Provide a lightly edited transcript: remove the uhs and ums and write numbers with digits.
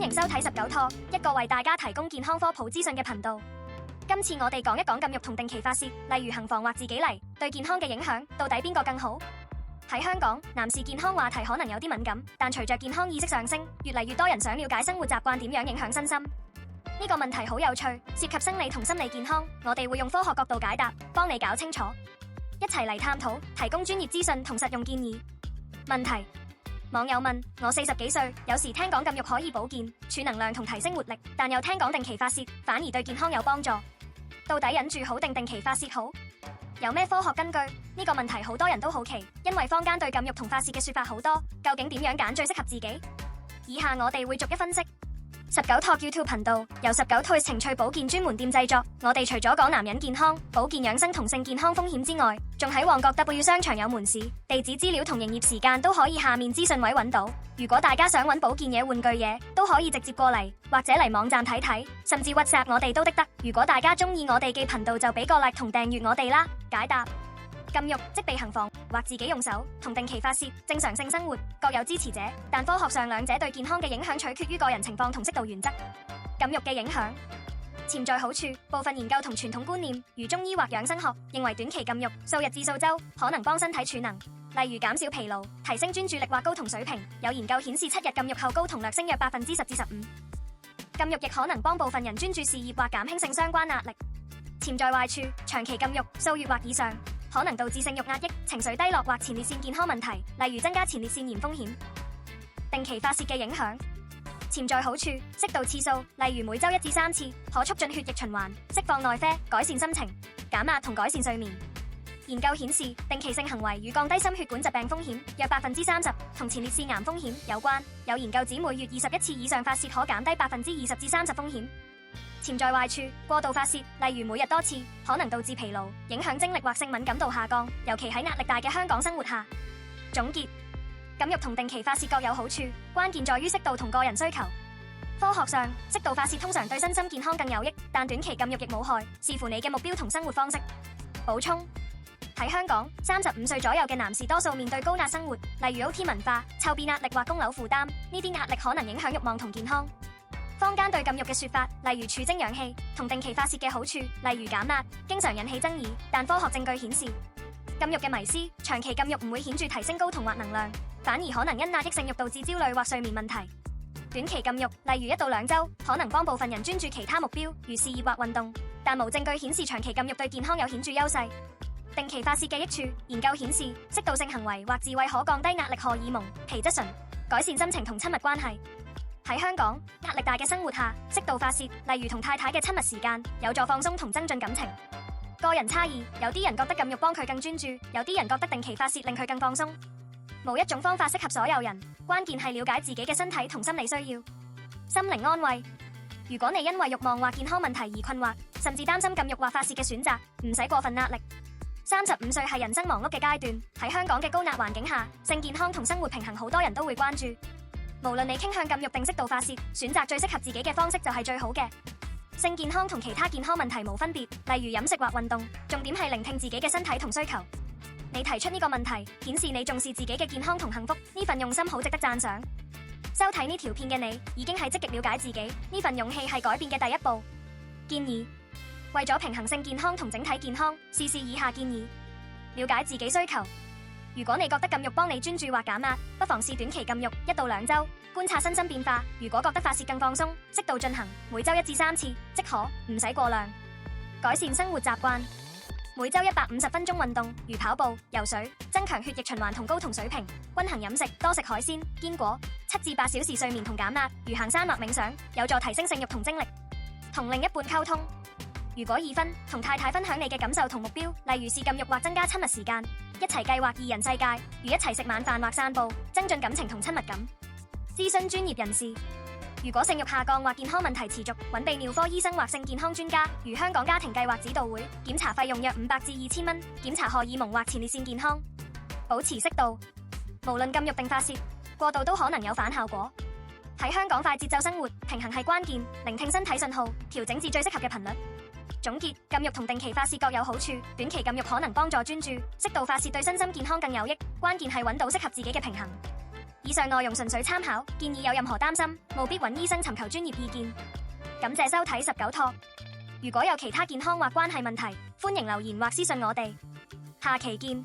迎收睇19 Talk，一個為大家提供健康科普資訊嘅頻道。今次我哋講一講禁欲同定期發洩，例如行房或自己嚟，對健康嘅影響，到底邊個更好？喺香港，男士健康話題可能有啲敏感，但隨着健康意識上升，越嚟越多人想了解生活習慣點樣影響身心。呢個問題好有趣，涉及生理同心理健康，我哋會用科學角度解答，幫你搞清楚。一齊嚟探討，提供專業資訊同實用建議。問題：網友問我40幾歲，有時聽講禁欲可以保健、儲能量同提升活力，但又聽講定期發洩反而對健康有幫助。到底忍住好定定期發洩好？有咩科學根據？呢個問題好多人都好奇，因為坊間對禁欲同發洩嘅說法好多，究竟點樣揀最適合自己？以下我哋會逐一分析。19 Talk YouTube 頻道由19 Talk 情趣保健專門店製作，我哋除咗講男人健康、保健養生同性健康風險之外，仲喺旺角 W 商場有門市，地址資料同營業時間都可以下面資訊位揾到。如果大家想揾保健嘢、玩具嘢，都可以直接過嚟，或者嚟網站睇睇，甚至 WhatsApp 我哋都得。如果大家中意我哋嘅頻道，就俾個 like 同訂閱我哋啦。解答：禁欲即被行房或自己用手，同定期發洩正常性生活各有支持者，但科學上兩者對健康嘅影響取決於個人情況同適度原則。禁欲嘅影響、潛在好處，部分研究同傳統觀念，如中醫或養生學，認為短期禁欲數日至數週可能幫身體儲能，例如減少疲勞、提升專注力或睾酮水平。有研究顯示7日禁欲後睾酮略升約10%至15%。禁欲亦可能幫部分人專注事業或減輕性相關壓力。潛在壞處，長期禁欲數月或以上，可能導致性慾壓抑、情緒低落或前列腺健康問題，例如增加前列腺炎風險。定期發洩嘅影響，潛在好處，適度次數，例如每週1至3次，可促進血液循環，釋放內啡，改善心情，減壓同改善睡眠。研究顯示，定期性行為與降低心血管疾病風險約30%，同前列腺癌風險有關。有研究指每月21次以上發洩可減低20%至30%風險。潛在壞處，過度發洩，例如每日多次，可能導致疲勞，影響精力或性敏感度下降，尤其喺壓力大嘅香港生活下。總結：禁欲同定期發洩各有好處，關鍵在於適度同個人需求。科學上，適度發洩通常對身心健康更有益，但短期禁欲亦冇害，視乎你嘅目標同生活方式。補充：喺香港，35歲左右嘅男士多數面對高壓生活，例如 OT 文化、臭變壓力或供樓負擔，呢啲壓力可能影響欲望同健康。坊間對禁欲嘅說法，例如儲精養氣同定期發洩嘅好處，例如減壓，經常引起爭議。但科學證據顯示，禁欲嘅迷思，長期禁欲唔會顯著提升睾酮或能量，反而可能因壓抑性欲導致焦慮或睡眠問題。短期禁欲，例如1到2週，可能幫部分人專注其他目標，如事業或運動，但無證據顯示長期禁欲對健康有顯著優勢。定期發洩嘅益處，研究顯示，適度性行為或自慰可降低壓力荷爾蒙、皮質醇，改善心情同親密關係。喺香港，壓力大嘅生活下，適度發洩，例如同太太嘅親密時間，有助放鬆同增進感情。個人差異，有啲人覺得禁欲幫佢更專注，有啲人覺得定期發洩令佢更放鬆。冇一種方法適合所有人，關鍵係了解自己嘅身體同心理需要。心靈安慰：如果你因為欲望或健康問題而困惑，甚至擔心禁欲或發洩嘅選擇，唔使過分壓力。35歲係人生忙碌嘅階段，喺香港嘅高壓環境下，性健康同生活平衡好多人都會關注。無論你傾向禁欲定適度發洩，選擇最適合自己嘅方式就係最好嘅。性健康同其他健康問題無分別，例如飲食或運動，重點係聆聽自己嘅身體同需求。你提出呢個問題，顯示你重視自己嘅健康同幸福，呢份用心好值得讚賞。收睇呢條片嘅你，已經係積極了解自己，呢份勇氣係改變嘅第一步。建議：為咗平衡性健康同整體健康，試以下建議：了解自己需求。如果你覺得禁欲幫你專注或減壓，不妨試短期禁欲1到2週，觀察身心變化。如果覺得發洩更放鬆，適度進行，每週1至3次即可，唔使過量。改善生活習慣，每週150分鐘運動，如跑步、游水，增強血液循環同睾酮水平。均衡飲食，多食海鮮、堅果。7至8小時睡眠同減壓，如行山或冥想，有助提升性欲同精力。同另一半溝通。如果已婚，同太太分享你嘅感受同目標，例如是禁欲或增加親密時間，一齊計劃2人世界，如一齊食晚飯或散步，增進感情同親密感。諮詢專業人士，如果性欲下降或健康問題持續，揾泌尿科醫生或性健康專家，如香港家庭計劃指導會，檢查費用約500至2000蚊，檢查荷爾蒙或前列腺健康。保持適度，無論禁欲定發洩，過度都可能有反效果。喺香港快節奏生活，平衡係關鍵，聆聽身體信號，調整至最適合嘅頻率。總結：禁欲同定期發洩各有好處，短期禁欲可能幫助專注，適度發洩對身心健康更有益，關鍵係揾到適合自己嘅平衡。以上內容純粹參考，建議有任何擔心，務必揾醫生尋求專業意見。感謝收睇19 Talk。如果有其他健康或關係問題，歡迎留言或私信我哋。下期見。